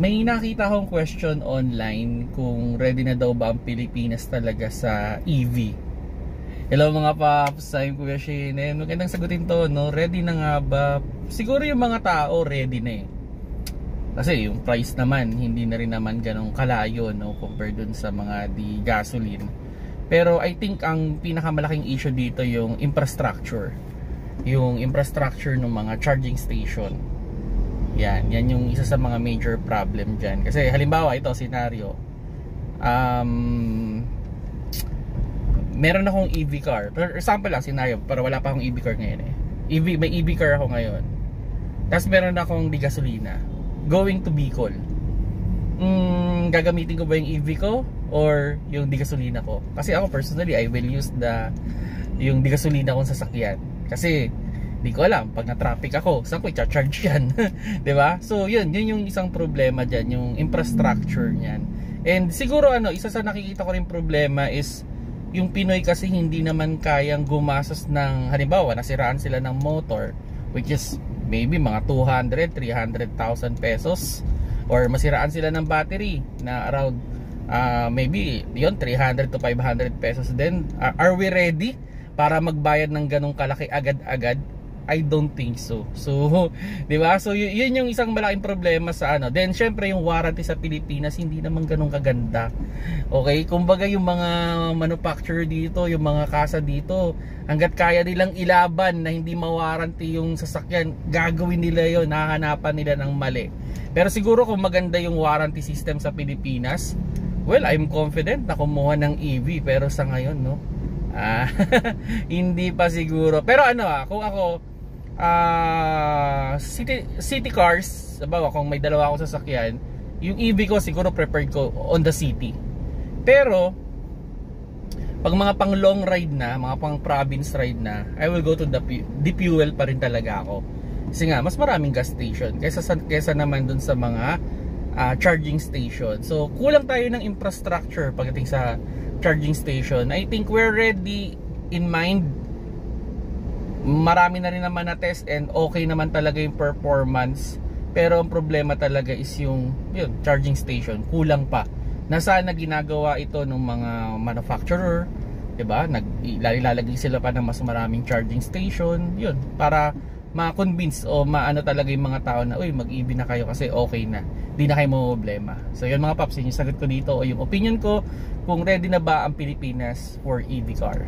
May nakita akong question online kung ready na daw ba ang Pilipinas talaga sa EV. Hello mga paps, I'm Kuya Shane. Magandang sagutin to, no? Ready na nga ba? Siguro yung mga tao ready na eh. Kasi yung price naman, hindi na rin naman ganong kalayo, no? Compared dun sa mga di gasoline. Pero I think ang pinakamalaking issue dito yung infrastructure. Yung infrastructure ng mga charging station. Yan yung isa sa mga major problem dyan. Kasi halimbawa ito, scenario, meron akong EV car. For example lang, scenario, para wala pa akong EV car ngayon eh. May EV car ako ngayon. Tapos meron akong di gasolina. Going to Bicol. Gagamitin ko ba yung EV ko or yung di gasolina ko? Kasi ako personally, I will use yung di gasolina kong sasakyan. Kasi di ko alam, pag na-traffic ako, saan ko i-charge yan? Diba? So yun yung isang problema dyan, yung infrastructure nyan. And siguro isa sa nakikita ko rin problema is yung Pinoy kasi hindi naman kayang gumastos ng, halimbawa, nasiraan sila ng motor, which is maybe mga 200, 300,000 pesos, or masiraan sila ng battery na around maybe yun 300 to 500 pesos. Then are we ready para magbayad ng ganong kalaki agad-agad? I don't think so. So, 'di ba? So, yun yung isang malaking problema sa Then syempre yung warranty sa Pilipinas hindi naman ganun kaganda. Okay? Kumbaga yung mga manufacturer dito, yung mga kasa dito, hangga't kaya nilang ilaban na hindi ma-warranty yung sasakyan, gagawin nila 'yon, hahanapan nila ng mali. Pero siguro kung maganda yung warranty system sa Pilipinas, well, I'm confident na kumuha ng EV, pero sa ngayon, no? Hindi pa siguro. Pero kung ako city cars, sabaw kung may dalawa ako sasakyan, yung EV ko siguro preferred ko on the city. Pero pag mga pang long ride na, mga pang province ride na, I will go to the fuel pa rin talaga ako. Kasi nga mas maraming gas station kaysa naman dun sa mga charging station. So kulang tayo ng infrastructure pagdating sa charging station. I think we're ready in mind. Marami na rin naman na test and okay naman talaga yung performance. Pero ang problema talaga is yung charging station. Kulang pa. Nasaan na ginagawa ito ng mga manufacturer, 'di ba? Ilalagay sila pa ng mas maraming charging station, yun, para ma-convince o maano talaga yung mga tao na, uy, mag-EV na kayo kasi okay na. Di na kayo problema. So yun mga paps, yung sagot ko dito o yung opinion ko kung ready na ba ang Pilipinas for EV car.